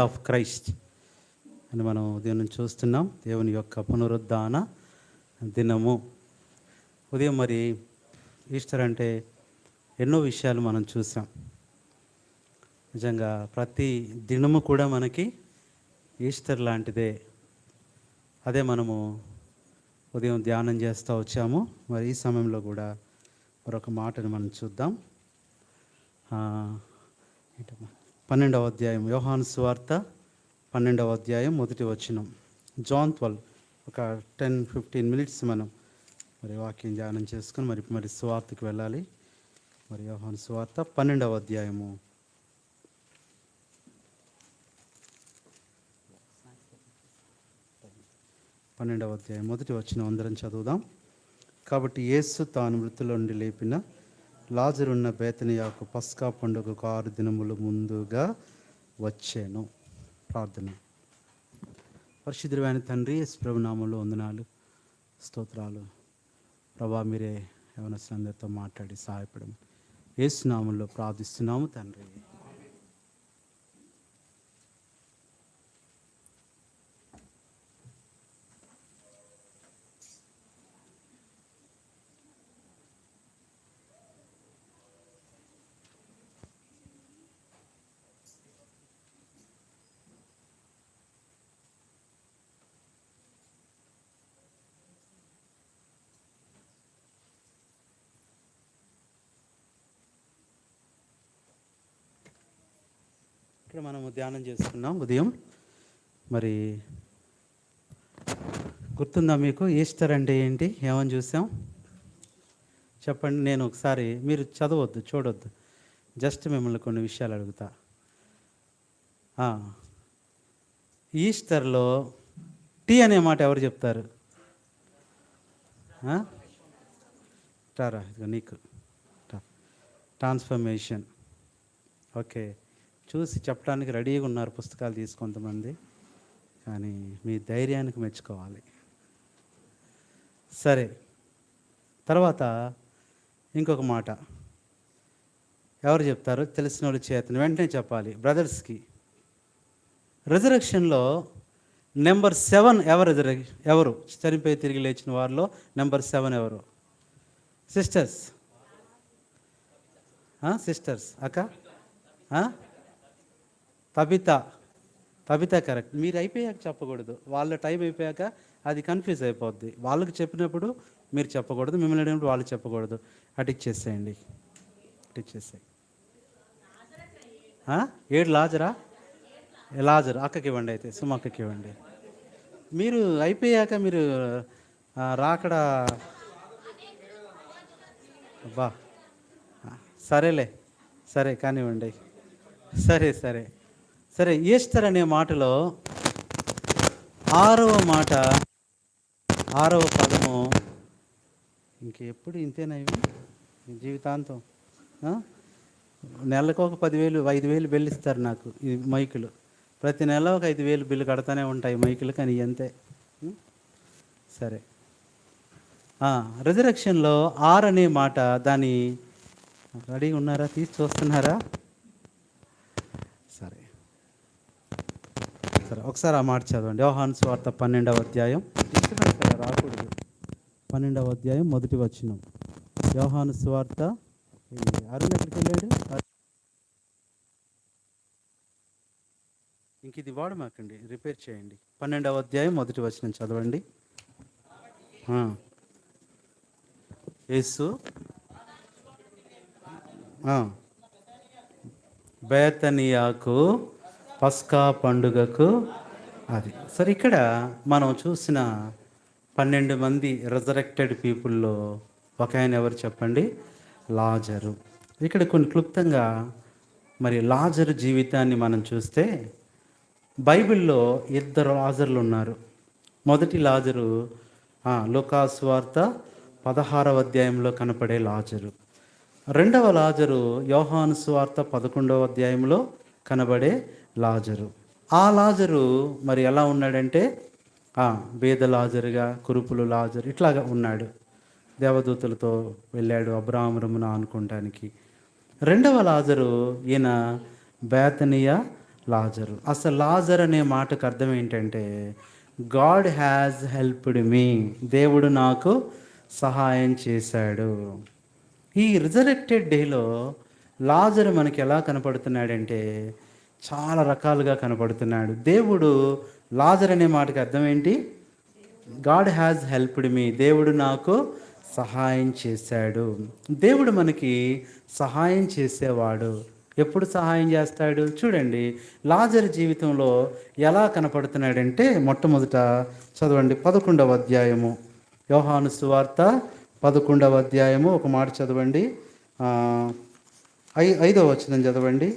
Of Christ అని మనం ఉదయం నుంచి చూస్తున్నాం. దేవుని యొక్క పునరుద్ధాన దినము. ఉదయం మరి ఈస్టర్ అంటే ఎన్నో విషయాలు మనం చూసాం. నిజంగా ప్రతి దినము కూడా మనకి ఈస్టర్ లాంటిదే. అదే మనము ఉదయం ధ్యానం చేస్తూ వచ్చాము. మరి ఈ సమయంలో కూడా మరొక మాటను మనం చూద్దాం. 12వ అధ్యాయం, యోహాను సువార్త 12వ అధ్యాయం 1వ వచనం. జాన్ 12. ఒక 10-15 మినిట్స్ మనం మరి వాక్యం ధ్యానం చేసుకుని మరి సువార్తకు వెళ్ళాలి. మరి యోహాను సువార్త 12వ అధ్యాయము 1వ వచనం అందరం చదువుదాం. కాబట్టి యేసు తాను మృతుల నుండి లేపిన లాజరున్న బేతనియాకు పస్కా పండుగకు 6 దినములు ముందుగా వచ్చాను. ప్రార్థన. పరిశుద్ధమైన తండ్రి, యేసు ప్రభు నామములో వందనాలు, స్తోత్రాలు. ప్రభా, మీరే యవనస్తులందరితో మాట్లాడి సహాయపడము. యేసు నామములో ప్రార్థిస్తున్నాము తండ్రి. ఇక్కడ మనము ధ్యానం చేసుకున్నాం ఉదయం. మరి గుర్తుందా మీకు ఈస్టర్ అంటే ఏంటి? ఏమని చూసాం చెప్పండి. నేను ఒకసారి, మీరు చదవద్దు, చూడొద్దు, జస్ట్ మిమ్మల్ని కొన్ని విషయాలు అడుగుతా. ఈస్టర్లో టీ అనే మాట ఎవరు చెప్తారు? టారా, ఇదిగో నీకు ట్రాన్స్ఫర్మేషన్. ఓకే, చూసి చెప్పడానికి రెడీగా ఉన్నారు పుస్తకాలు తీసుకొంతమంది, కానీ మీ ధైర్యానికి మెచ్చుకోవాలి. సరే, తర్వాత ఇంకొక మాట ఎవరు చెప్తారు? తెలిసిన వాళ్ళు చేతను వెంటనే చెప్పాలి. బ్రదర్స్కి రిజరెక్షన్లో నెంబర్ 7 ఎవరు? చనిపోయి తిరిగి లేచిన వారిలో నెంబర్ 7 ఎవరు? సిస్టర్స్. సిస్టర్స్ అక్క, తబిత కరెక్ట్. మీరు అయిపోయాక చెప్పకూడదు, వాళ్ళ టైం అయిపోయాక అది కన్ఫ్యూజ్ అయిపోద్ది. వాళ్ళకి చెప్పినప్పుడు మీరు చెప్పకూడదు, మిమ్మల్ని అడిగినప్పుడు వాళ్ళు చెప్పకూడదు. అటు ఇచ్చేసేయండి. ఏడు లాజరు అక్కకి ఇవ్వండి. అయితే సుమ అక్కకి ఇవ్వండి. మీరు అయిపోయాక మీరు రాకడా బా సరేలే, సరే కానివ్వండి. సరే ఈస్టర్ అనే మాటలో 6వ మాట, 6వ పదము ఇంకెప్పుడు ఇంతేనా? ఇవి జీవితాంతం. నెలకు ఒక 10,000 5,000 బిల్లు ఇస్తారు నాకు ఈ మైకులు. ప్రతి నెల ఒక 5,000 బిల్లు కడతానే ఉంటాయి మైకులు, కానీ అంతే. సరే, రిజరెక్షన్లో 6 అనే మాట, దాని రెడీగా ఉన్నారా? తీసి చూస్తున్నారా? సరే, ఒకసారి ఆ మాట చదవండి. యోహాను సువార్త 12వ అధ్యాయం. రాకూడదు. 12వ అధ్యాయం 1వ వచనం. యోహాను సువార్త. అరుణ్ ఎక్కడికి వెళ్ళాడు? ఇంక ఇది వాడమాకండి, రిపేర్ చేయండి. 12వ అధ్యాయం 1వ వచనం చదవండి. యేసు బేతనియాకు పస్కా పండుగకు అది. సరే, ఇక్కడ మనం చూసిన 12 మంది రిజరెక్టెడ్ పీపుల్లో ఒక ఆయన ఎవరు చెప్పండి? లాజరు. ఇక్కడ కొన్ని క్లుప్తంగా మరి లాజరు జీవితాన్ని మనం చూస్తే బైబిల్లో 2 లాజర్లు ఉన్నారు. మొదటి లాజరు లూకా సువార్త 16వ అధ్యాయంలో కనపడే లాజరు. 2వ లాజరు యోహాను సువార్త 11వ అధ్యాయంలో కనబడే లాజరు. ఆ లాజరు మరి ఎలా ఉన్నాడంటే బేద లాజరుగా, కురుపులు లాజరు ఇట్లాగా ఉన్నాడు. దేవదూతలతో వెళ్ళాడు అబ్రాహామును అనుకోవటానికి. 2వ లాజరు ఈయన బేతనియా లాజరు. అసలు లాజర్ అనే మాటకు అర్థం ఏంటంటే గాడ్ హ్యాజ్ హెల్ప్డ్ మీ, దేవుడు నాకు సహాయం చేశాడు. ఈ రిజరెక్టెడ్ డేలో లాజరు మనకి ఎలా కనపడుతున్నాడంటే చాలా రకాలుగా కనపడుతున్నాడు. దేవుడు లాజర్ అనే మాటకి అర్థం ఏంటి? గాడ్ హ్యాజ్ హెల్ప్డ్ మీ, దేవుడు నాకు సహాయం చేశాడు. దేవుడు మనకి సహాయం చేసేవాడు. ఎప్పుడు సహాయం చేస్తాడు? చూడండి లాజరు జీవితంలో ఎలా కనపడుతున్నాడంటే మొట్టమొదట చదవండి 11వ అధ్యాయము, యోహాను సువార్త 11వ అధ్యాయము ఒక మాట చదవండి. 5వ వచనం చదవండి.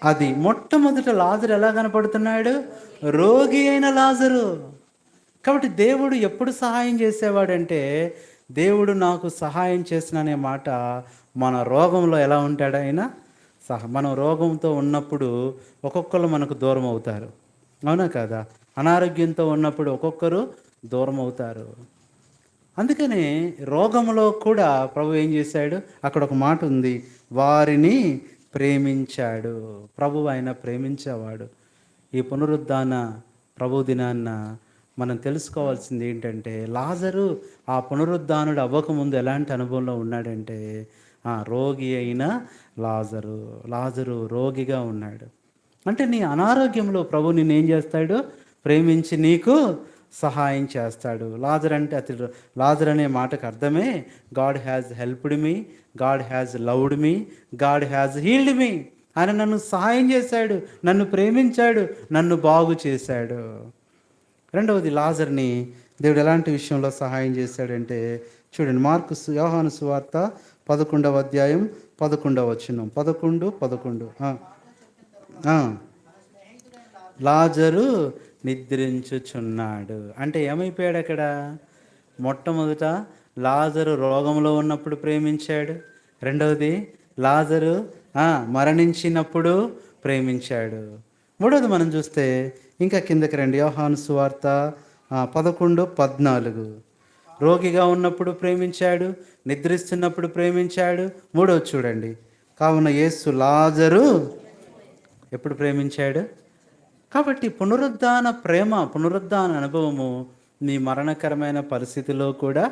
అది మొట్టమొదట లాజరు ఎలా కనపడుతున్నాడు? రోగి అయిన లాజరు. కాబట్టి దేవుడు ఎప్పుడు సహాయం చేసేవాడంటే దేవుడు నాకు సహాయం చేసిన అనే మాట మన రోగంలో ఎలా ఉంటాడు ఆయన మనం రోగంతో ఉన్నప్పుడు ఒక్కొక్కరు మనకు దూరం అవుతారు, అవునా కదా? అనారోగ్యంతో ఉన్నప్పుడు ఒక్కొక్కరు దూరం అవుతారు. అందుకనే రోగంలో కూడా ప్రభు ఏం చేశాడు? అక్కడ ఒక మాట ఉంది, వారిని ప్రేమించాడు. ప్రభు ఆయన ప్రేమించేవాడు. ఈ పునరుద్ధాన ప్రభు దినాన్న మనం తెలుసుకోవాల్సింది ఏంటంటే లాజరు ఆ పునరుద్ధానుడు అవ్వకముందు ఎలాంటి అనుభవంలో ఉన్నాడంటే రోగి అయిన లాజరు రోగిగా ఉన్నాడు. అంటే నీ అనారోగ్యంలో ప్రభు నిన్ను ఏం చేస్తాడు? ప్రేమించి నీకు సహాయం చేస్తాడు. లాజర్ అనే మాటకు అర్థమే God has helped me, God has loved me, God has healed me. ఆయన నన్ను సహాయం చేశాడు, నన్ను ప్రేమించాడు, నన్ను బాగు చేశాడు. రెండవది లాజర్ని దేవుడు ఎలాంటి విషయంలో సహాయం చేశాడంటే చూడండి, యోహాను సువార్త 11వ అధ్యాయం 11వ వచనం. 11. లాజరు నిద్రించుచున్నాడు. అంటే ఏమైపోయాడు అక్కడ? మొట్టమొదట లాజరు రోగంలో ఉన్నప్పుడు ప్రేమించాడు. రెండవది లాజరు మరణించినప్పుడు ప్రేమించాడు. మూడవది మనం చూస్తే ఇంకా కిందకి రండి, యోహాను సువార్త 11:14. రోగిగా ఉన్నప్పుడు ప్రేమించాడు, నిద్రిస్తున్నప్పుడు ప్రేమించాడు. మూడవది చూడండి, కావున యేసు లాజరు ఎప్పుడు ప్రేమించాడు? కాబట్టి పునరుద్ధాన అనుభవము నీ మరణకరమైన పరిస్థితిలో కూడా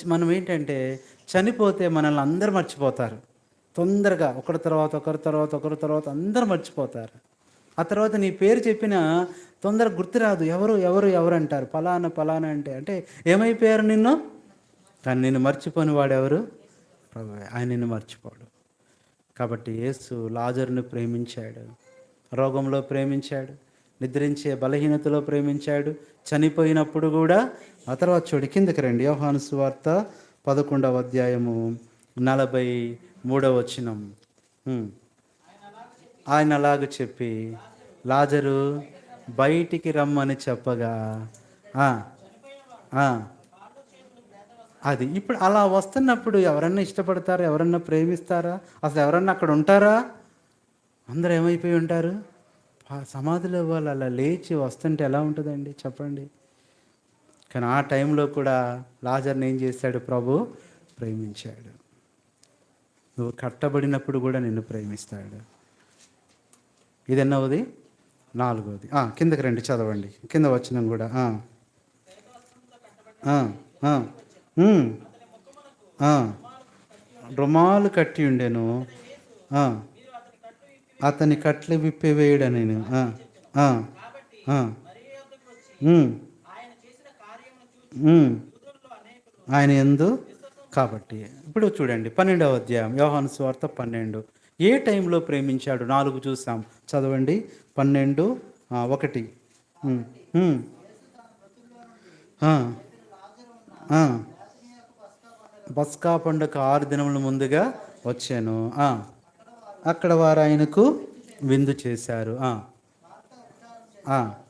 మనం ఏంటంటే చనిపోతే మనల్ని అందరూ మర్చిపోతారు తొందరగా, ఒకరి తర్వాత అందరూ మర్చిపోతారు. ఆ తర్వాత నీ పేరు చెప్పినా తొందరగా గుర్తురాదు, ఎవరు అంటారు, ఫలానా అంటే ఏమైపోయారు నిన్ను. కానీ నిన్ను మర్చిపోని వాడెవరు? ప్రభువే. ఆయన నిన్ను మర్చిపోడు. కాబట్టి యేసు లాజరును ప్రేమించాడు, రోగంలో ప్రేమించాడు, నిద్రించే బలహీనతలో ప్రేమించాడు, చనిపోయినప్పుడు కూడా. ఆ తర్వాత చూడు కిందకి రండి, యోహాను సువార్త 11వ అధ్యాయము 43వ వచనం. ఆయన అలాగ చెప్పి లాజరు బయటికి రమ్మని చెప్పగా అది ఇప్పుడు అలా వస్తున్నప్పుడు ఎవరన్నా ఇష్టపడతారా? ఎవరన్నా ప్రేమిస్తారా? అసలు ఎవరన్నా అక్కడ ఉంటారా? అందరూ ఏమైపోయి ఉంటారు? సమాధిలో వాళ్ళు అలా లేచి వస్తుంటే ఎలా ఉంటుందండి చెప్పండి. కానీ ఆ టైంలో కూడా లాజర్ని ఏం చేశాడు? ప్రభు ప్రేమించాడు. నువ్వు కట్టబడినప్పుడు కూడా నిన్ను ప్రేమిస్తాడు. ఇది ఎన్నవది? 4వది. కిందకి రండి, చదవండి కింద వచనం కూడా. రుమాలు కట్టి ఉండేను, అతని కట్లు విప్పివేయడా నేను. ఆయన యందు కాబట్టి. ఇప్పుడు చూడండి 12వ అధ్యాయం యోహాను సువార్త 12. ఏ టైంలో ప్రేమించాడు? 4 చూసాం, చదవండి. 12:1. పస్కా పండుగ 6 దినముల ముందుగా వచ్చాను. అక్కడ వారు ఆయనకు విందు చేశారు.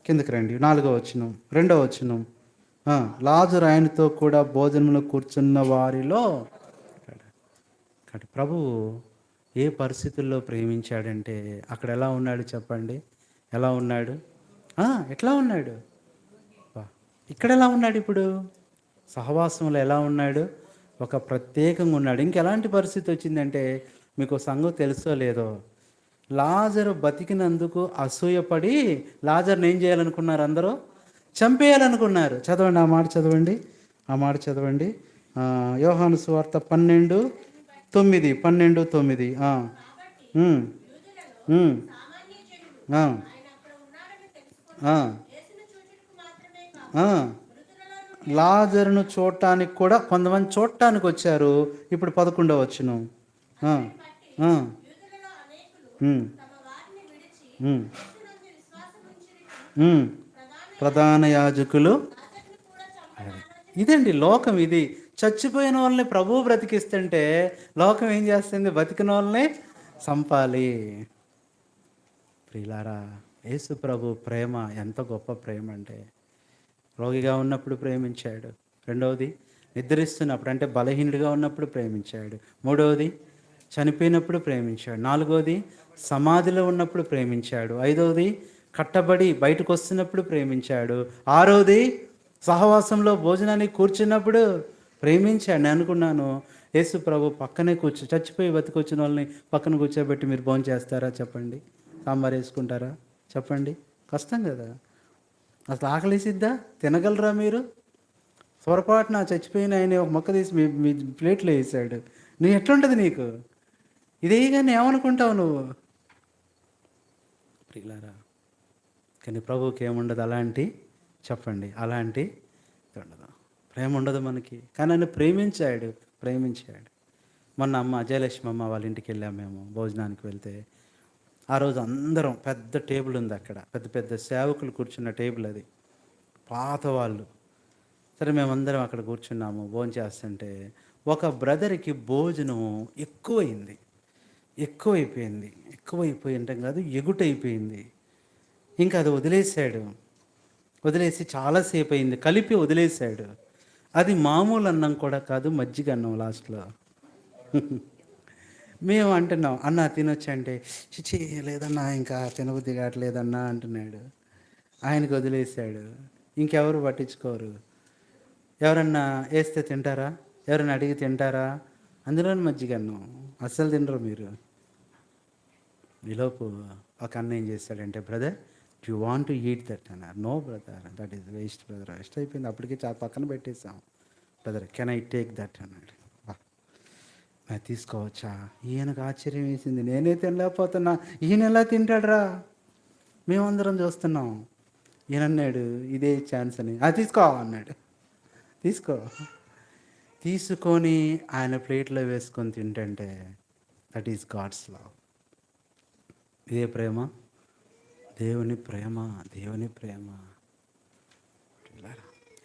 కిందకి రండి, 4వ వచనం, 2వ వచనం. లాజరు ఆయనతో కూడా భోజనంలో కూర్చున్న వారిలో. ప్రభువు ఏ పరిస్థితుల్లో ప్రేమించాడంటే అక్కడ ఎలా ఉన్నాడు చెప్పండి? ఎలా ఉన్నాడు? ఎట్లా ఉన్నాడు? ఇక్కడ ఎలా ఉన్నాడు? ఇప్పుడు సహవాసంలో ఎలా ఉన్నాడు? ఒక ప్రత్యేకంగా ఉన్నాడు. ఇంకెలాంటి పరిస్థితి వచ్చిందంటే, మీకు సంగతి తెలుసో లేదో, లాజరు బతికినందుకు అసూయపడి లాజర్ని ఏం చేయాలనుకున్నారు? అందరూ చంపేయాలనుకున్నారు. చదవండి ఆ మాట, చదవండి ఆ మాట చదవండి. యోహాను సువార్త 12:9, 12:9. లాజరును చూడటానికి కూడా కొంతమంది చూడటానికి వచ్చారు. ఇప్పుడు 11వ వచనం. ప్రధాన యాజకులు, ఇదండి లోకం. ఇది చచ్చిపోయిన వాళ్ళని ప్రభువు బ్రతికిస్తుంటే లోకం ఏం చేస్తుంది? బతికిన వాళ్ళని చంపాలి. ప్రియులారా, యేసు ప్రభు ప్రేమ ఎంత గొప్ప ప్రేమ అంటే, రోగిగా ఉన్నప్పుడు ప్రేమించాడు. రెండవది, నిద్రిస్తున్నప్పుడు అంటే బలహీనుడిగా ఉన్నప్పుడు ప్రేమించాడు. మూడవది, చనిపోయినప్పుడు ప్రేమించాడు. నాలుగవది, సమాధిలో ఉన్నప్పుడు ప్రేమించాడు. ఐదవది, కట్టబడి బయటకు వస్తున్నప్పుడు ప్రేమించాడు. ఆరవది, సహవాసంలో భోజనానికి కూర్చున్నప్పుడు ప్రేమించాడు. నేను అనుకున్నాను, యేసు ప్రభు పక్కనే చచ్చిపోయి బతికొచ్చిన వాళ్ళని పక్కన కూర్చోబెట్టి మీరు భోజనం చేస్తారా చెప్పండి? సాంబార్ వేసుకుంటారా చెప్పండి? కష్టం కదా. అసలు ఆకలిసిద్దా? తినగలరా మీరు? పొరపాటున చచ్చిపోయిన ఆయన ఒక మొక్క తీసి మీ ప్లేట్లో వేసాడు. నువ్వు ఎట్లుంటుంది నీకు? ఇదే కానీ ఏమనుకుంటావు నువ్వు? ప్రియులారా, కానీ ప్రభువుకి ఏముండదు అలాంటి, చెప్పండి, అలాంటి ఉండదు. ప్రేమ ఉండదు మనకి. కానీ ఆయన ప్రేమించాడు. మొన్న జయలక్ష్మి అమ్మ వాళ్ళ ఇంటికి వెళ్ళాము మేము భోజనానికి. వెళ్తే ఆ రోజు అందరం, పెద్ద టేబుల్ ఉంది అక్కడ, పెద్ద పెద్ద సేవకులు కూర్చున్న టేబుల్ అది, పాత వాళ్ళు. సరే మేమందరం అక్కడ కూర్చున్నాము భోజనం చేస్తుంటే, ఒక బ్రదర్కి భోజనం ఎక్కువైపోయి ఉంటాం కాదు, ఎగుటైపోయింది. ఇంకా అది వదిలేసి చాలాసేపు అయింది, కలిపి వదిలేశాడు. అది మామూలు అన్నం కూడా కాదు, మజ్జిగ అన్నం లాస్ట్లో. మేము అంటున్నాం, అన్న తినొచ్చు అంటే, చిచి లేదన్నా ఇంకా తినబుద్ధి కావట్లేదన్నా అంటున్నాడు. ఆయనకు వదిలేశాడు. ఇంకెవరు పట్టించుకోరు. ఎవరన్నా వేస్తే తింటారా? ఎవరన్నా అడిగి తింటారా? అందులోని మజ్జిగ అన్నం అస్సలు తినరు మీరు. ఈలోపు ఒక అన్న ఏం చేశాడంటే, brother you want to eat that అన్నారు. No brother, that is waste brother, waste అయిపోయింది, అప్పటికే పక్కన పెట్టేసాం. Brother can I take that అన్నాడు. నేను తీసుకోవచ్చా? ఈయనకు ఆశ్చర్యం వేసింది. నేనే తినలేకపోతున్నా, ఈయన ఎలా తింటాడురా? మేమందరం చూస్తున్నాం. ఈయన అన్నాడు, ఇదే ఛాన్స్ అని. తీసుకో అన్నాడు. తీసుకొని ఆయన ప్లేట్లో వేసుకొని తింటుంటే, దట్ ఈస్ గాడ్స్ లవ్. ఇదే ప్రేమ, దేవుని ప్రేమ.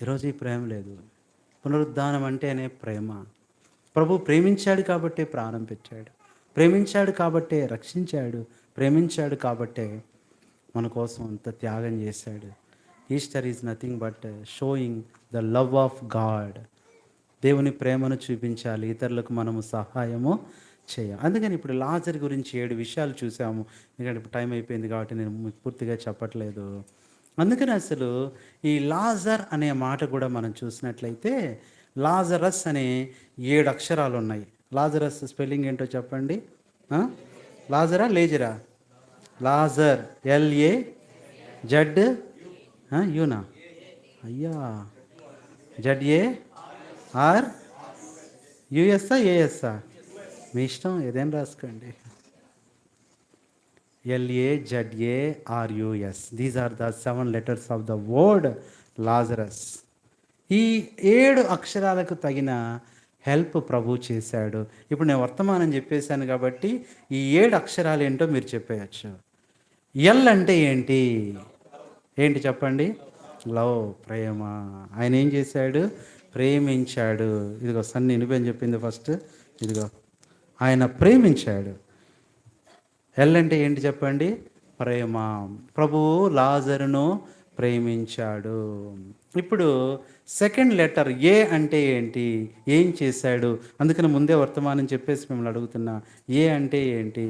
ఈరోజు ఈ ప్రేమ లేదు. పునరుద్ధానం అంటేనే ప్రేమ. ప్రభు ప్రేమించాడు కాబట్టే ప్రాణం పెట్టాడు, ప్రేమించాడు కాబట్టే రక్షించాడు, ప్రేమించాడు కాబట్టే మన కోసం అంత త్యాగం చేశాడు. Easter is nothing but showing the love of God. దేవుని ప్రేమను చూపించాలి, ఇతరులకు మనము సహాయము చేయాలి. అందుకని ఇప్పుడు లాజర్ గురించి 7 విషయాలు చూసాము. ఎందుకంటే ఇప్పుడు టైం అయిపోయింది కాబట్టి నేను పూర్తిగా చెప్పట్లేదు. అందుకని అసలు ఈ లాజర్ అనే మాట కూడా మనం చూసినట్లయితే, లాజరస్ అనే 7 అక్షరాలు ఉన్నాయి. లాజరస్ స్పెల్లింగ్ ఏంటో చెప్పండి. లాజరా లేజరా? లాజర్ LAZ యూనా? అయ్యా, ZAR USA ASA? మీ ఇష్టం, ఏదైనా రాసుకోండి. LAZARUS. These are the 7 letters of the word Lazarus. ఈ 7 అక్షరాలకు తగిన హెల్ప్ ప్రభు చేశాడు. ఇప్పుడు నేను వర్తమానం చెప్పేశాను కాబట్టి ఈ 7 అక్షరాలు ఏంటో మీరు చెప్పేయచ్చు. ఎల్ అంటే ఏంటి చెప్పండి? లవ్, ప్రేమ. ఆయన ఏం చేశాడు? ప్రేమించాడు. ఇదిగో సన్ని నువ్వేం చెప్పింది ఫస్ట్? ఇదిగో ఆయన ప్రేమించాడు. ఎల్ అంటే ఏంటి చెప్పండి? ప్రేమ. ప్రభువు లాజరును ప్రేమించాడు. ఇప్పుడు సెకండ్ లెటర్ ఏ అంటే ఏంటి? ఏం చేశాడు? అందుకని ముందే వర్తమానం చెప్పేసి మిమ్మల్ని అడుగుతున్నా, ఏ అంటే ఏంటి?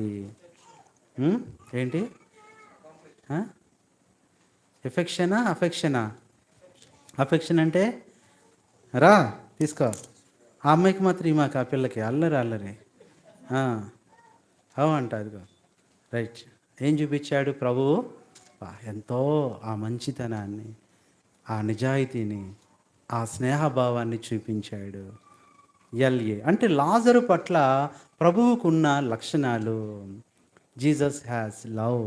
అఫెక్షన్ అంటే తీసుకో. ఆ అమ్మాయికి మాత్రం మాకు ఆ పిల్లకి అల్లరి అల్లరి. ఆ, అంట అదిగో. రైట్. ఏం చూపించాడు ప్రభువు? ఎంతో ఆ మంచితనాన్ని, ఆ నిజాయితీని, ఆ స్నేహభావాన్ని చూపించాడు. అంటే లాజరు పట్ల ప్రభువుకున్న లక్షణాలు. Jesus has love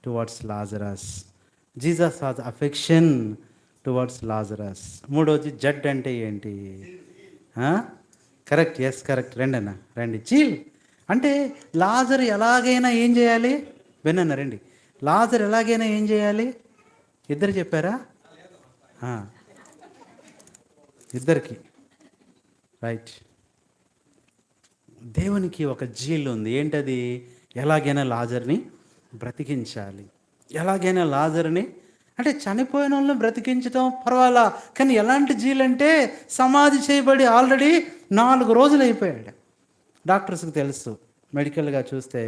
towards Lazarus. Jesus has affection towards Lazarus. మూడోది జడ్ అంటే ఏంటి? Correct, yes correct. రండి అన్న, రండి. చీల్ అంటే లాజర్ ఎలాగైనా ఏం చేయాలి? వినన్న రండి. లాజర్ ఎలాగైనా ఏం చేయాలి? ఇద్దరు చెప్పారా? ఇద్దరికి. రైట్. దేవునికి ఒక జీల్ ఉంది. ఏంటది? ఎలాగైనా లాజర్ని బ్రతికించాలి. ఎలాగైనా లాజర్ని, అంటే చనిపోయిన వాళ్ళని బ్రతికించడం పర్వాలా, కానీ ఎలాంటి జీల్ అంటే సమాధి చేయబడి ఆల్రెడీ 4 రోజులు అయిపోయాడు. డాక్టర్స్కి తెలుసు. మెడికల్గా చూస్తే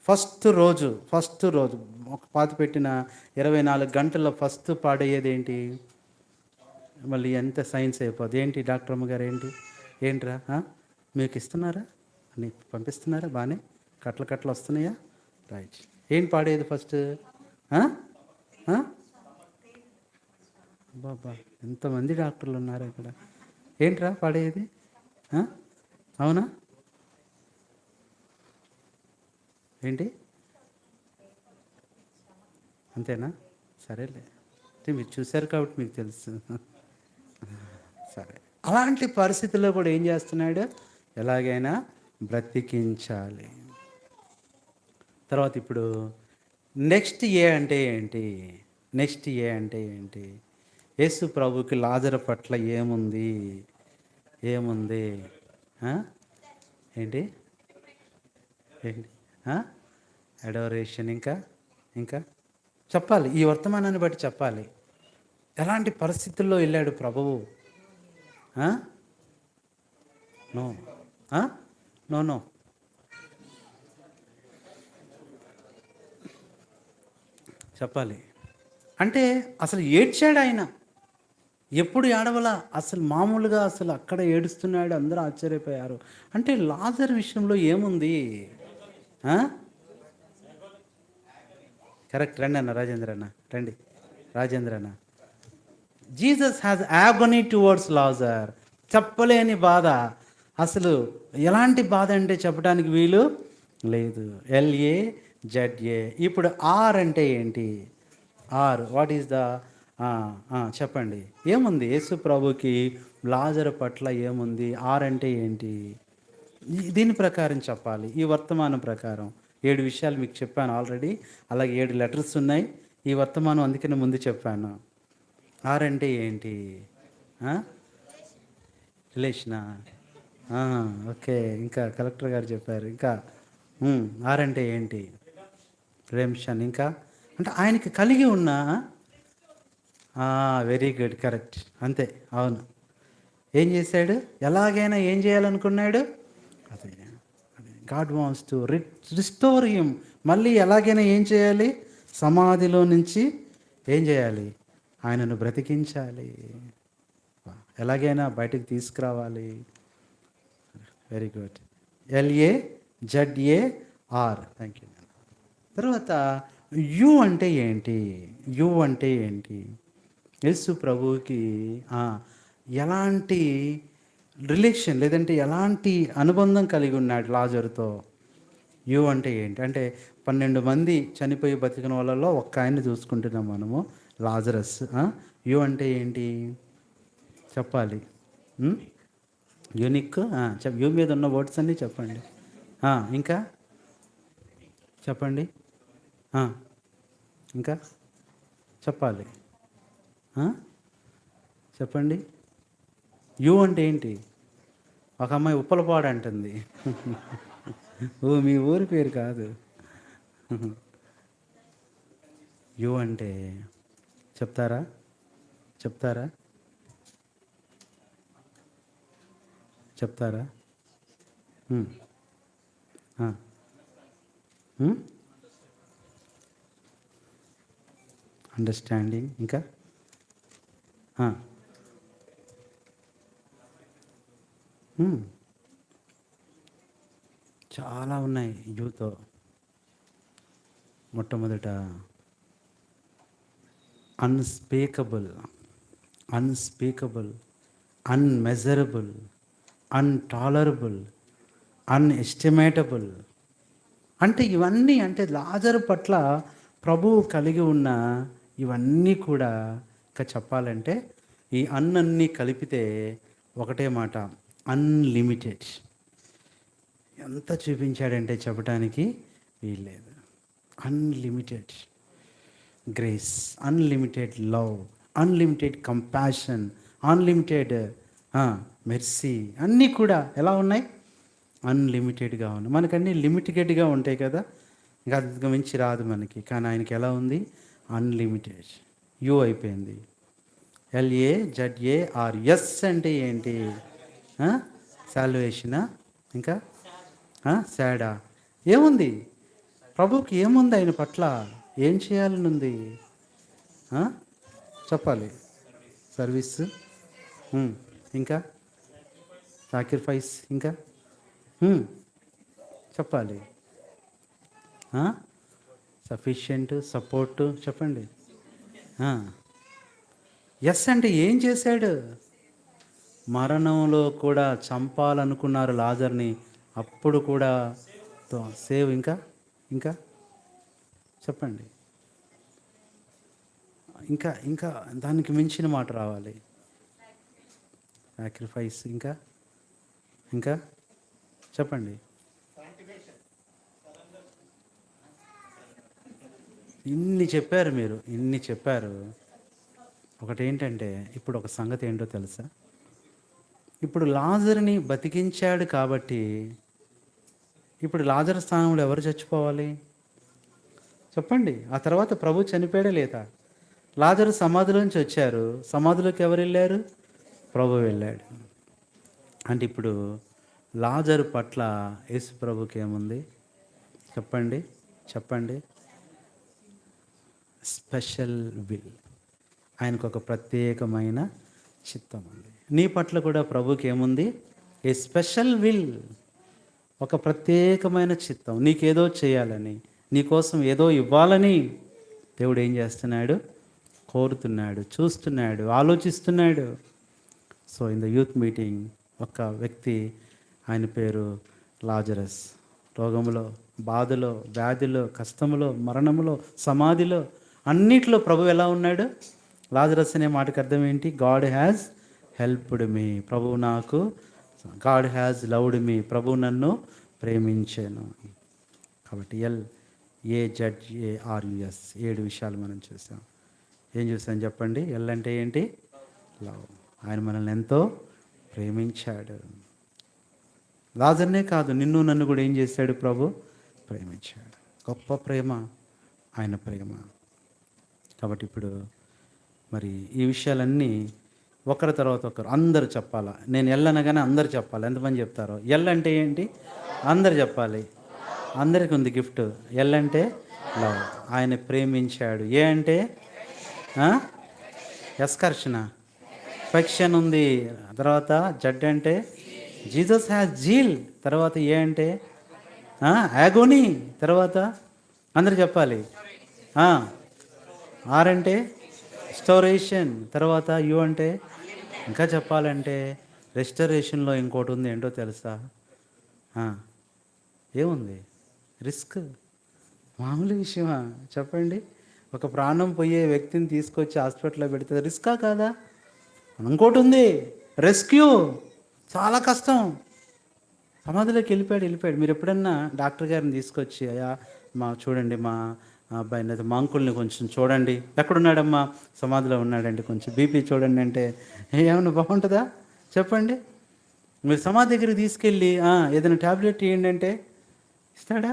ఫస్ట్ రోజు ఒక పాతి పెట్టిన 24 గంటల్లో ఫస్ట్ పాడయ్యేది ఏంటి? మళ్ళీ ఎంత సైన్స్ అయిపోద్ది. ఏంటి డాక్టర్ అమ్మగారు? ఏంట్రా మీకు ఇస్తున్నారా? అని పంపిస్తున్నారా? బాగానే కట్టలు వస్తున్నాయా? రైట్. ఏంటి పాడేది ఫస్ట్? బాబా, ఎంతమంది డాక్టర్లు ఉన్నారు ఇక్కడ. ఏంట్రా పాడేది? అవునా? ఏంటి? అంతేనా? సరేలే, అంటే మీరు చూశారు కాబట్టి మీకు తెలుసు. సరే. అలాంటి పరిస్థితుల్లో కూడా ఏం చేస్తున్నాడు? ఎలాగైనా బ్రతికించాలి. తర్వాత ఇప్పుడు నెక్స్ట్ అంటే ఏంటి? యేసు ప్రభుకి లాజరు పట్ల ఏముంది? ఏంటి? అడోరేషన్. ఇంకా చెప్పాలి. ఈ వర్తమానాన్ని బట్టి చెప్పాలి. ఎలాంటి పరిస్థితుల్లో వెళ్ళాడు ప్రభువు? నో చెప్పాలి. అంటే అసలు ఏడ్చాడు ఆయన. ఎప్పుడు ఏడవలా అసలు, మామూలుగా అసలు అక్కడ ఏడుస్తున్నాడు. అందరూ ఆశ్చర్యపోయారు. అంటే లాజర్ విషయంలో ఏముంది? కరెక్ట్. రండి అన్న రాజేంద్ర అన్న, రండి రాజేంద్ర అన్న. Jesus has agony towards Lazar. చెప్పలేని బాధ. అసలు ఎలాంటి బాధ అంటే చెప్పడానికి వీలు లేదు. LAZA. ఇప్పుడు ఆర్ అంటే ఏంటి? వాట్ ఈస్ ద చెప్పండి. ఏముంది యేసు ప్రభుకి లాజరు పట్ల ఏముంది? అంటే ఏంటి? దీని ప్రకారం చెప్పాలి. ఈ వర్తమానం ప్రకారం 7 విషయాలు మీకు చెప్పాను ఆల్రెడీ. అలాగే 7 లెటర్స్ ఉన్నాయి. ఈ వర్తమానం అందుకనే ముందు చెప్పాను. అంటే ఏంటి? రిలేషనా? ఓకే. ఇంకా కలెక్టర్ గారు చెప్పారు. ఇంకా అంటే ఏంటి? రెడెంప్షన్. ఇంకా అంటే ఆయనకి కలిగి ఉన్న వెరీ గుడ్, కరెక్ట్. అంతే, అవును. ఏం చేశాడు? ఎలాగైనా ఏం చేయాలనుకున్నాడు? అదే God wants to restore him. మళ్ళీ ఎలాగైనా ఏం చేయాలి? సమాధిలో నుంచి ఏం చేయాలి? ఆయనను బ్రతికించాలి. ఎలాగైనా బయటికి తీసుకురావాలి. Very good. LAZAR. Thank you. తర్వాత అంటే ఏంటి? అంటే ఏంటి? యేసు ప్రభువుకి ఎలాంటి రిలేషన్ లేదంటే ఎలాంటి అనుబంధం కలిగి ఉన్నాడు లాజరుతో? అంటే ఏంటి? అంటే 12 మంది చనిపోయి బతికిన వాళ్ళలో ఒక్క ఆయన్ని చూసుకుంటున్నాం మనము, లాజరస్. అంటే ఏంటి చెప్పాలి? యూనిక్. యూ మీద ఉన్న వర్డ్స్ అన్నీ చెప్పండి. ఇంకా చెప్పండి. ఇంకా చెప్పాలి. చెప్పండి. అంటే ఏంటి? ఒక అమ్మాయి ఉప్పలపాడు అంటుంది. మీ ఊరి పేరు కాదు. అంటే చెప్తారా? అండర్స్టాండింగ్. ఇంకా హ్మ్. చాలా ఉన్నాయి యూతో. మొట్టమొదట అన్స్పీకబుల్, అన్స్పీకబుల్, అన్మెజరబుల్, అన్టాలరబుల్, అన్ఎస్టిమేటబుల్. అంటే ఇవన్నీ అంటే లాజరు పట్ల ప్రభువు కలిగి ఉన్న ఇవన్నీ కూడా ఇంకా చెప్పాలంటే ఈ అన్నీ కలిపితే ఒకటే మాట, అన్లిమిటెడ్. ఎంత చూపించాడంటే చెప్పడానికి వీల్లేదు. Unlimited grace, unlimited love, unlimited compassion, unlimited mercy, అన్నీ కూడా ఎలా ఉన్నాయి? అన్లిమిటెడ్గా ఉన్నాయి. మనకన్నీ లిమిటెడ్గా ఉంటాయి కదా, ఇంకా అంతకు మించి రాదు మనకి. కానీ ఆయనకి ఎలా ఉంది? అన్లిమిటెడ్. యూ అయిపోయింది. LAZARS అంటే ఏంటి? సాల్వేషనా? ఇంకా సాడా? ఏముంది ప్రభుకి? ఏముంది ఆయన పట్ల? ఏం చేయాలని ఉంది? చెప్పాలి. సర్వీస్, ఇంకా సాక్రిఫైస్, ఇంకా చెప్పాలి. సఫిషియెంట్, సపోర్ట్, చెప్పండి. ఎస్ అంటే ఏం చేశాడు? మరణంలో కూడా చంపాలనుకున్నారు లాజర్ని, అప్పుడు కూడా సేవ్. ఇంకా ఇంకా చెప్పండి. ఇంకా ఇంకా దానికి మించిన మాట రావాలి. సాక్రిఫైస్, ఇంకా ఇంకా చెప్పండి. ఇన్ని చెప్పారు మీరు, ఇన్ని చెప్పారు. ఒకటి ఏంటంటే, ఇప్పుడు ఒక సంగతి ఏంటో తెలుసా? ఇప్పుడు లాజర్ని బతికించాడు కాబట్టి ఇప్పుడు లాజర్ స్థానంలో ఎవరు చచ్చిపోవాలి? చెప్పండి. ఆ తర్వాత ప్రభు చనిపోయాడా లేదా? లాజరు సమాధిలోంచి వచ్చారు, సమాధిలోకి ఎవరు వెళ్ళారు? ప్రభు వెళ్ళాడు. అంటే ఇప్పుడు లాజరు పట్ల యేసు ప్రభుకి ఏముంది? చెప్పండి, చెప్పండి. Special will. ఆయనకు ఒక ప్రత్యేకమైన చిత్తం ఉంది. నీ పట్ల కూడా ప్రభుకి ఏముంది? ఏ స్పెషల్ విల్, ఒక ప్రత్యేకమైన చిత్తం. నీకేదో చేయాలని, నీకోసం ఏదో ఇవ్వాలని దేవుడు ఏం చేస్తున్నాడు? కోరుతున్నాడు, చూస్తున్నాడు, ఆలోచిస్తున్నాడు. So in the youth meeting ఒక వ్యక్తి, ఆయన పేరు లాజరస్, రోగములో, బాధలో, వ్యాధిలో, కష్టములో, మరణములో, సమాధిలో, అన్నిట్లో ప్రభు ఎలా ఉన్నాడు? లాజరస్ అనే మాటకు అర్థం ఏంటి? గాడ్ హ్యాజ్ హెల్ప్డ్ మీ. ప్రభువు నాకు, గాడ్ హ్యాజ్ లవ్డ్ మీ, ప్రభువు నన్ను ప్రేమించాను. కాబట్టి LAZARUS 7 విషయాలు మనం చూసాం. ఏం చూసాం చెప్పండి? ఎల్ అంటే ఏంటి? లవ్. ఆయన మనల్ని ఎంతో ప్రేమించాడు. లాజర్నే కాదు, నిన్ను నన్ను కూడా ఏం చేశాడు? ప్రభు ప్రేమించాడు. గొప్ప ప్రేమ ఆయన ప్రేమ. కాబట్టి ఇప్పుడు మరి ఈ విషయాలన్నీ ఒకరి తర్వాత ఒకరు అందరూ చెప్పాలా. నేను ఎల్ అనగానే అందరు చెప్పాలి. ఎంతమంది చెప్తారో? ఎల్ అంటే ఏంటి? అందరు చెప్పాలి. అందరికి ఉంది గిఫ్ట్. ఎల్ అంటే లవ్, ఆయన ప్రేమించాడు. ఏ అంటే ఎస్కర్షణ, ఫెక్షన్ ఉంది. తర్వాత జడ్ అంటే జీసస్ హ్యాస్ జీల్. తర్వాత ఏ అంటే యాగోనీ. తర్వాత అందరు చెప్పాలి. ఆర్ అంటే రెస్టోరేషన్. తర్వాత యు అంటే ఇంకా చెప్పాలంటే రెస్టరేషన్లో ఇంకోటి ఉంది. ఏంటో తెలుసా? ఏముంది? రిస్క్. మామూలు విషయమా? చెప్పండి. ఒక ప్రాణం పోయే వ్యక్తిని తీసుకొచ్చి హాస్పిటల్లో పెడితే రిస్కా కాదా? ఇంకోటి ఉంది, రెస్క్యూ. చాలా కష్టం. సమాధిలోకి వెళ్ళిపోయాడు. మీరు ఎప్పుడన్నా డాక్టర్ గారిని తీసుకొచ్చి, అయ్యా చూడండి మా అబ్బాయిని, అయితే మా అంకుల్ని కొంచెం చూడండి, ఎక్కడున్నాడమ్మా? సమాధిలో ఉన్నాడండి, కొంచెం బీపీ చూడండి అంటే ఏమన్నా బాగుంటుందా? చెప్పండి. మీరు సమాధి దగ్గరికి తీసుకెళ్ళి ఏదైనా ట్యాబ్లెట్ ఇవ్వండి అంటే ఇస్తాడా?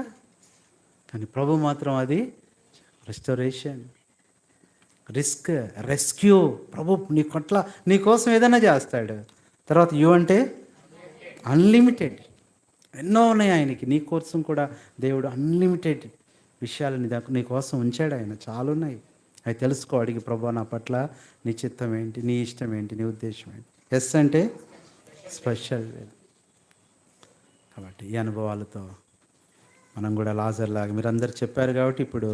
కానీ ప్రభు మాత్రం అది రెస్టోరేషన్, రిస్క్, రెస్క్యూ. ప్రభు నీ కోసం ఏదైనా చేస్తాడు. తర్వాత యు అంటే అన్లిమిటెడ్. ఎన్నో ఉన్నాయి ఆయనకి. నీ కోసం కూడా దేవుడు అన్లిమిటెడ్ విషయాలని నీ కోసం ఉంచాడు ఆయన. చాలా ఉన్నాయి. అవి తెలుసుకో. అడిగి, ప్రభు నా పట్ల నీ చిత్తం ఏంటి, నీ ఇష్టం ఏంటి, నీ ఉద్దేశం ఏంటి? ఎస్ అంటే స్పెషల్ విల్. కాబట్టి ఈ అనుభవాలతో మనం కూడా లాజర్లాగా మీరందరూ చెప్పారు కాబట్టి ఇప్పుడు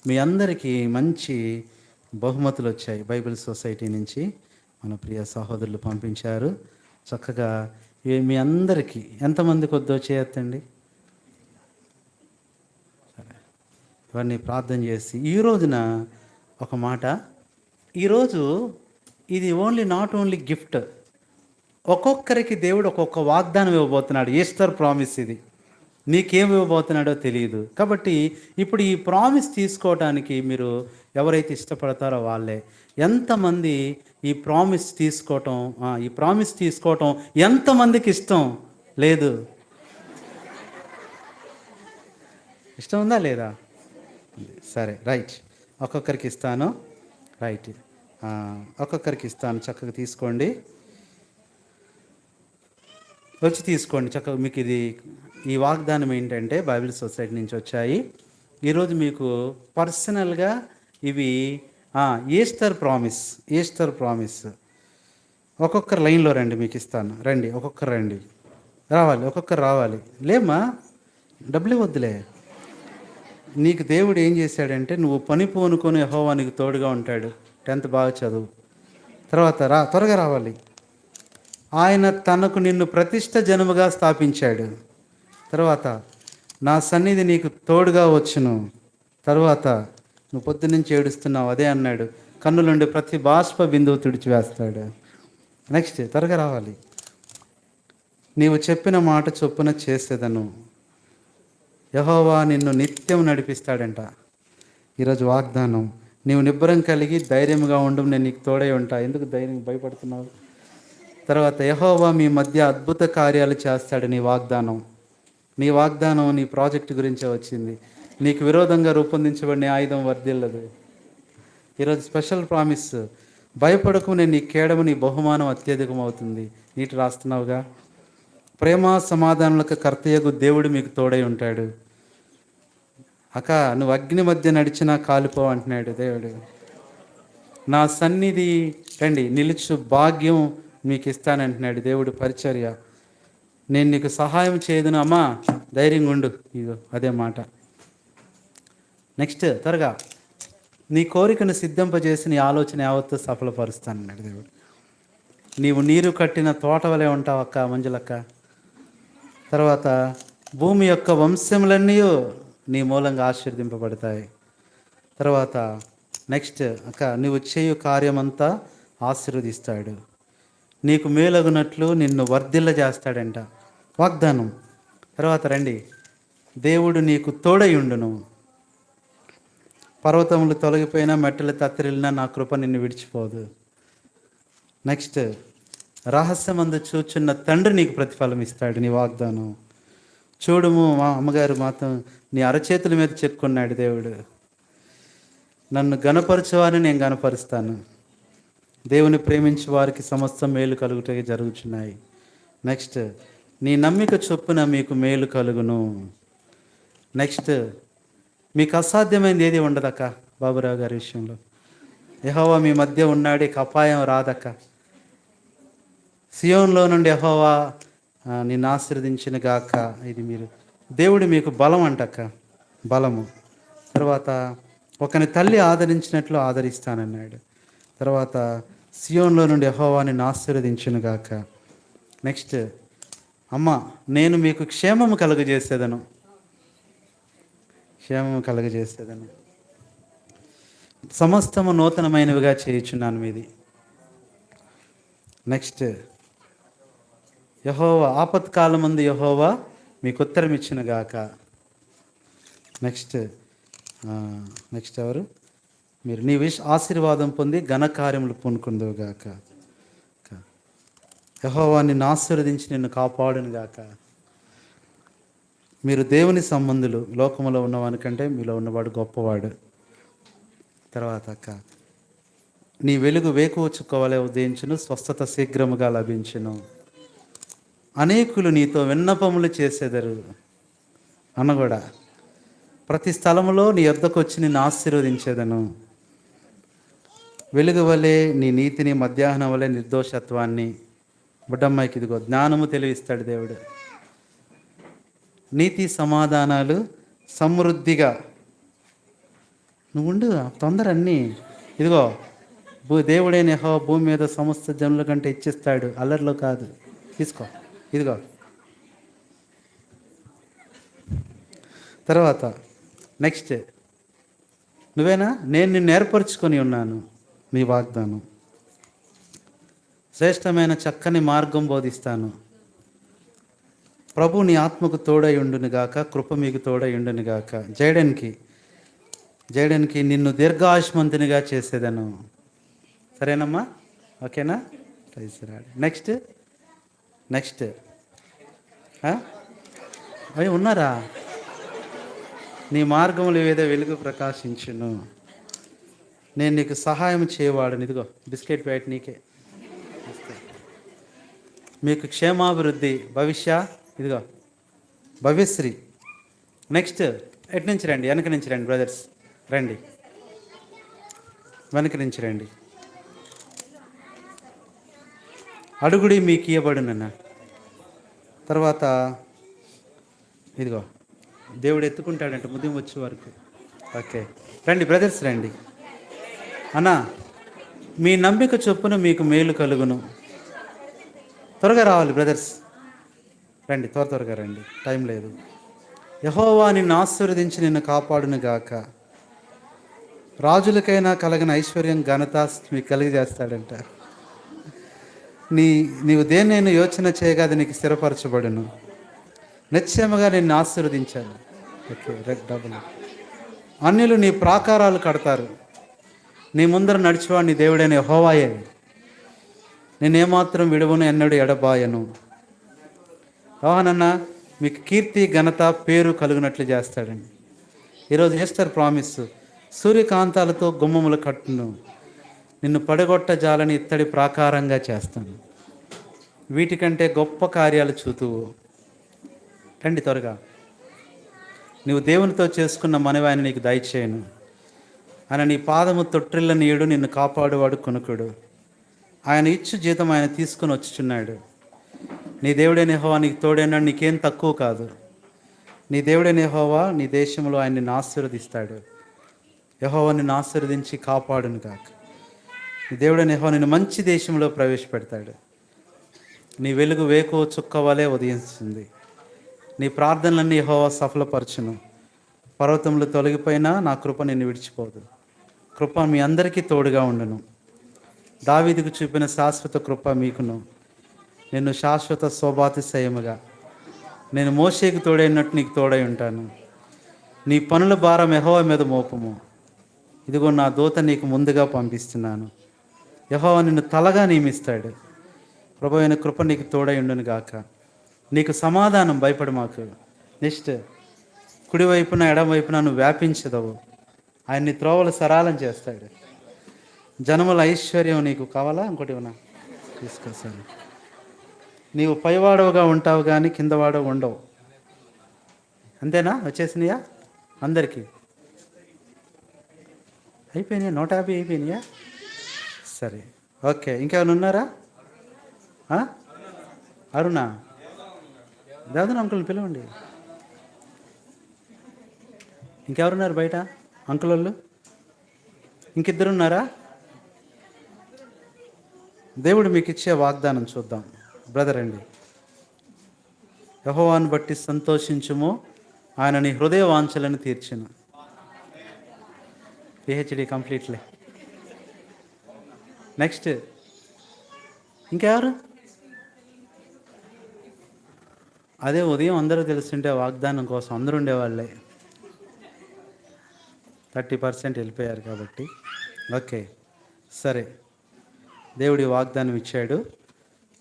మీ అందరికీ మంచి బహుమతులు వచ్చాయి. బైబిల్ సొసైటీ నుంచి మన ప్రియ సహోదరులు పంపించారు. చక్కగా ఇవి మీ అందరికీ ఎంతమందికి వద్దో చేయొద్దండి. సరే, ఇవన్నీ ప్రార్థన చేసి ఈ రోజున ఒక మాట, ఈరోజు ఇది నాట్ ఓన్లీ గిఫ్ట్, ఒక్కొక్కరికి దేవుడు ఒక్కొక్క వాగ్దానం ఇవ్వబోతున్నాడు. ఈస్టర్ ప్రామిస్ ఇది. నీకేం ఇవ్వబోతున్నాడో తెలియదు. కాబట్టి ఇప్పుడు ఈ ప్రామిస్ తీసుకోవడానికి మీరు ఎవరైతే ఇష్టపడతారో వాళ్ళే. ఎంతమంది ఈ ప్రామిస్ తీసుకోవటం ఎంతమందికి ఇష్టం లేదు? ఇష్టం ఉందా లేదా? సరే, రైట్. ఒక్కొక్కరికి ఇస్తాను. రైట్, ఒక్కొక్కరికి ఇస్తాను. చక్కగా తీసుకోండి, వచ్చి తీసుకోండి చక్కగా. మీకు ఇది ఈ వాగ్దానం ఏంటంటే బైబిల్ సొసైటీ నుంచి వచ్చాయి. ఈరోజు మీకు పర్సనల్గా ఇవి ఈస్టర్ ప్రామిస్. ఒక్కొక్కరు లైన్లో రండి, మీకు ఇస్తాను. రండి, ఒక్కొక్కరు రండి. ఒక్కొక్కరు రావాలి. లేమ్మా, డబ్బులు వద్దులే. నీకు దేవుడు ఏం చేశాడంటే నువ్వు పని పూనుకొని యెహోవా నీకు తోడుగా ఉంటాడు. 10th బాగా చదువు. తర్వాత త్వరగా రావాలి. ఆయన తనకు నిన్ను ప్రతిష్ఠ జనముగా స్థాపించాడు. తర్వాత నా సన్నిధి నీకు తోడుగా వచ్చును. తర్వాత నువ్వు పొద్దున్నుంచి ఏడుస్తున్నావు, అదే అన్నాడు, కన్నులుండి ప్రతి బాష్ప బిందువు తుడిచివేస్తాడు. నెక్స్ట్, త్వరగా రావాలి. నీవు చెప్పిన మాట చొప్పున చేసేదను. యెహోవా నిన్ను నిత్యం నడిపిస్తాడంట. ఈరోజు వాగ్దానం. నీవు నిబ్బరం కలిగి ధైర్యంగా ఉండు, నేను నీకు తోడై ఉంటా. ఎందుకు ధైర్యం భయపడుతున్నావు? తర్వాత యెహోవా మీ మధ్య అద్భుత కార్యాలు చేస్తాడు. నీ వాగ్దానం నీ ప్రాజెక్టు గురించే వచ్చింది. నీకు విరోధంగా రూపొందించబడిన ఆయుధం వర్ధిల్లదు. ఈరోజు స్పెషల్ ప్రామిస్. భయపడకు, నేను నీ కేడము, నీ బహుమానం అత్యధికం అవుతుంది. నీటి రాస్తున్నావుగా. ప్రేమ సమాధానాలకు కర్తయ్యకు దేవుడు మీకు తోడై ఉంటాడు. అక్క, నువ్వు అగ్ని మధ్య నడిచినా కాలిపోవు అంటున్నాడు దేవుడు. నా సన్నిధి రండి, నిలుచు భాగ్యం మీకు ఇస్తానంటున్నాడు దేవుడు. పరిచర్య, నేను నీకు సహాయం చేయదును అమ్మా, ధైర్యంగా ఉండు. ఇదో అదే మాట. నెక్స్ట్, త్వరగా నీ కోరికను సిద్ధింపజేసి నీ ఆలోచన యావత్తు సఫలపరుస్తానన్నాడు దేవుడు. నీవు నీరు కట్టిన తోట వలె ఉంటావు అక్క, మంజులక్క. తర్వాత భూమి యొక్క వంశములన్నీ నీ మూలంగా ఆశీర్వదింపబడతాయి. తర్వాత నెక్స్ట్ అక్క, నీవు చేయు కార్యమంతా ఆశీర్వదిస్తాడు. నీకు మేలగునట్లు నిన్ను వర్ధిల్ల చేస్తాడంట. వాగ్దానం. తర్వాత రండి, దేవుడు నీకు తోడై ఉండును. పర్వతములు తొలగిపోయినా, మెట్టలు తత్తరిల్లినా నా కృప నిన్ను విడిచిపోదు. నెక్స్ట్, రహస్యమందు చూచున్న తండ్రి నీకు ప్రతిఫలం ఇస్తాడు. నీ వాగ్దానం. చూడుము, మా అమ్మగారు మాత్రం నీ అరచేతుల మీద చెప్పుకున్నాడు దేవుడు. నన్ను గణపరచువారిని నేను గణపరుస్తాను. దేవుని ప్రేమించే వారికి సమస్త మేలు కలుగుటగా జరుగుతున్నాయి. నెక్స్ట్, నీ నమ్మిక చొప్పున మీకు మేలు కలుగును. నెక్స్ట్, మీకు అసాధ్యమైనది ఏది ఉండదక్క. బాబురావు గారి విషయంలో యెహోవా మీ మధ్య ఉన్నాడు, ఇక అపాయం రాదక్క. సియోన్లో నుండి యెహోవా నిన్ను ఆశీర్వదించిన గాక. ఇది మీరు దేవుడు మీకు బలం అంటక్క, బలము. తర్వాత ఒకని తల్లి ఆదరించినట్లు ఆదరిస్తానన్నాడు. తర్వాత సియోన్లో నుండి యెహోవా నిన్ను ఆశీర్వదించును గాక. నెక్స్ట్, అమ్మ, నేను మీకు క్షేమము కలుగజేసేదను. సమస్తము నూతనమైనవిగా చేయుచున్నాను మీది. నెక్స్ట్, యెహోవా ఆపత్కాలమందు యెహోవా మీకు ఉత్తరం ఇచ్చిన గాక. నెక్స్ట్ ఎవరు? మీరు నీ ఆశీర్వాదం పొంది ఘనకార్యములు పూనుకుందువు గాక. యెహోవా నిన్ను ఆశీర్వదించి నిన్ను కాపాడును గాక. మీరు దేవుని సంబంధులు, లోకములో ఉన్నవానికంటే మీలో ఉన్నవాడు గొప్పవాడు. తర్వాత అక్క, నీ వెలుగు వేకువ చుక్కవలె ఉదయించును, స్వస్థత శీఘ్రముగా లభించును. అనేకులు నీతో విన్నపములు చేసేదరు అన్న కూడా. ప్రతి స్థలములో నీ యొద్దకు వచ్చి నిన్ను ఆశీర్వదించేదను. వెలుగు వలె నీ నీతిని, మధ్యాహ్నం వలె నిర్దోషత్వాన్ని. బుడ్డమ్మాయికి ఇదిగో జ్ఞానము తెలివిస్తాడు దేవుడు. నీతి సమాధానాలు సమృద్ధిగా. నువ్వు ఉండు, తొందర అన్నీ. ఇదిగో దేవుడైన యెహోవా భూమి మీద సమస్త జనుల కంటే ఇచ్చిస్తాడు, అల్లరిలో కాదు. తీసుకో, ఇదిగో. తర్వాత నెక్స్ట్, నువ్వేనా? నేను నిన్ను ఏర్పరచుకొని ఉన్నాను. మీ వాగ్దానం. శ్రేష్టమైన చక్కని మార్గం బోధిస్తాను. ప్రభు నీ ఆత్మకు తోడై ఉండును గాక, కృప మీకు తోడై ఉండును గాక. జయడానికి నిన్ను దీర్ఘాయుష్మంతునిగా చేసేదను. సరేనమ్మా? ఓకేనా? నెక్స్ట్ అవి ఉన్నారా? నీ మార్గములు ఏదో వెలుగు ప్రకాశించును. నేను నీకు సహాయం చేయవాడని. ఇదిగో బిస్కెట్ ప్యాకెట్ నీకే. మీకు క్షేమాభివృద్ధి, ఇదిగో భవ్యశ్రీ. నెక్స్ట్, ఎటు నుంచి రండి? వెనక నుంచి రండి బ్రదర్స్, రండి. వెనక నుంచి రండి. అడుగుడి మీకు ఇవ్వబడునన్న. తర్వాత ఇదిగో దేవుడు ఎత్తుకుంటాడంట ముద్దు వచ్చే వరకు. ఓకే, రండి బ్రదర్స్, రండి. అన్నా, మీ నమ్మిక చొప్పున మీకు మేలు కలుగును. త్వరగా రావాలి బ్రదర్స్, రండి, త్వరగా రండి, టైం లేదు. యెహోవా నిన్ను ఆశీర్వదించి నిన్ను కాపాడును గాక. రాజులకైనా కలగని ఐశ్వర్యం, ఘనత మీకు కలిగజేస్తాడంట. నీవు దేన్నైనా యోచన చేయగా అది నీకు స్థిరపరచబడును. నిశ్చయముగా నిన్ను ఆశీర్వదించాను. ఓకే, డబ్బులు. అన్యులు నీ ప్రాకారాలు కడతారు. నీ ముందర నడిచేవాడు నీ దేవుడైన యెహోవాయే. నేనేమాత్రం విడువను, ఎన్నడూ ఎడబాయను. యోహానన్న, మీకు కీర్తి, ఘనత, పేరు కలుగునట్లు చేస్తాడండి. ఈరోజు ఈస్టర్ ప్రామిస్. సూర్యకాంతాలతో గుమ్మములు కట్టును, నిన్ను పడగొట్ట జాలని ఇత్తడి ప్రాకారంగా చేస్తాను. వీటికంటే గొప్ప కార్యాలు చూతువు. రండి త్వరగా. నువ్వు దేవునితో చేసుకున్న మనవి ఆయన నీకు దయచేయను. ఆయన నీ పాదము తొట్టిల్ల నీయుడు, నిన్ను కాపాడువాడు కొనుకుడు. ఆయన ఇచ్చు జీతం ఆయన తీసుకుని వచ్చుచున్నాడు. నీ దేవుడైన యెహోవా నీకు తోడైనాడు, నీకేం తక్కువ కాదు. నీ దేవుడైన యెహోవా నీ దేశంలో ఆయన నిన్ను ఆశీర్వదిస్తాడు. యెహోవా నిన్ను ఆశీర్వదించి కాపాడును కాక. నీ దేవుడైన యెహోవా నిన్ను మంచి దేశంలో ప్రవేశపెడతాడు. నీ వెలుగు వేకువ చుక్క వలె ఉదయిస్తుంది. నీ ప్రార్థనలన్నీ యెహోవా సఫలపరచును. పర్వతములు తొలగిపోయినా నా కృప నిన్ను విడిచిపోదు. కృప మీ అందరికీ తోడుగా ఉండును. దావీదుకు చూపిన శాశ్వత కృప మీకును. నేను శాశ్వత శోభాతిశయముగా, నేను మోషేకు తోడైనట్టు నీకు తోడై ఉంటాను. నీ పనుల భారం యెహోవా మీద మోపము. ఇదిగో నా దూత నీకు ముందుగా పంపిస్తున్నాను. యెహోవా నిన్ను తలగా నియమిస్తాడు. ప్రభువైన అయిన కృప నీకు తోడై ఉండును గాక. నీకు సమాధానం, భయపడు మాకు. నెక్స్ట్, కుడివైపున ఎడమవైపున నువ్వు వ్యాపించదవు. ఆయన నీ త్రోవలు సరళం చేస్తాడు. జనముల ఐశ్వర్యం నీకు కావాలా? ఇంకోటి ఏమన్నా తీసుకొస్తాను. నీవు పైవాడవుగా ఉంటావు కానీ కిందవాడవు ఉండవు. అంతేనా? వచ్చేసినాయా అందరికీ? అయిపోయినాయా? 150 అయిపోయినాయా? సరే, ఓకే. ఇంకేమైనా ఉన్నారా? అరుణ, దాదాపు అంకుల్ని పిలవండి. ఇంకెవరున్నారు బయట? అంకుల్ వాళ్ళు ఇంకిద్దరున్నారా? దేవుడు మీకు ఇచ్చే వాగ్దానం చూద్దాం. బ్రదర్ అండి, యెహోవాను బట్టి సంతోషించుము, ఆయన నీ హృదయ వాంఛలను తీర్చును. పిహెచ్డి కంప్లీట్లే. నెక్స్ట్, ఇంకెవరు? అదే ఉదయం అందరూ తెలుస్తుంటే వాగ్దానం కోసం అందరూ ఉండేవాళ్ళే. 30% వెళ్ళిపోయారు కాబట్టి. ఓకే, సరే. దేవుడి వాగ్దానం ఇచ్చాడు.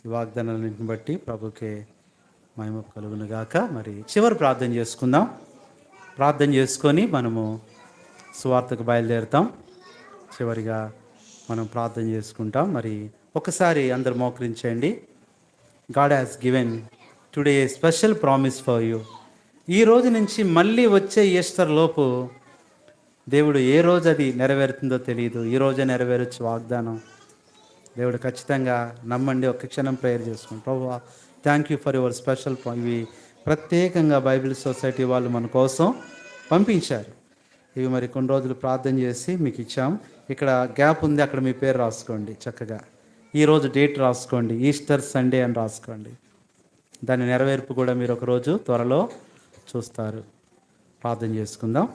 ఈ వాగ్దానాలన్నింటిని బట్టి ప్రభుకే మహిమ కలుగును గాక. మరి చివరి ప్రార్థన చేసుకుందాం. ప్రార్థన చేసుకొని మనము సువార్తకు బయలుదేరుతాం. చివరిగా మనం ప్రార్థన చేసుకుంటాం. మరి ఒకసారి అందరు మోకరించండి. God has given today a special promise for you. ఈ రోజు నుంచి మళ్ళీ వచ్చే ఈస్టర్ లోపు దేవుడు ఏ రోజు అది నెరవేరుతుందో తెలియదు. ఈ రోజే నెరవేరొచ్చు వాగ్దానం. దేవుడు ఖచ్చితంగా నమ్మండి. ఒక క్షణం ప్రేయర్ చేసుకుంటాం. ప్రభువా, thank you for your special ఇవి ప్రత్యేకంగా బైబిల్ సొసైటీ వాళ్ళు మన కోసం పంపించారు. ఇవి మరి కొన్ని రోజులు ప్రార్థన చేసి మీకు ఇచ్చాం. ఇక్కడ గ్యాప్ ఉంది, అక్కడ మీ పేరు రాసుకోండి. చక్కగా ఈరోజు డేట్ రాసుకోండి, ఈస్టర్ సండే అని రాసుకోండి. దాని నెరవేర్పు కూడా మీరు ఒకరోజు త్వరలో చూస్తారు. ప్రార్థన చేసుకుందాం.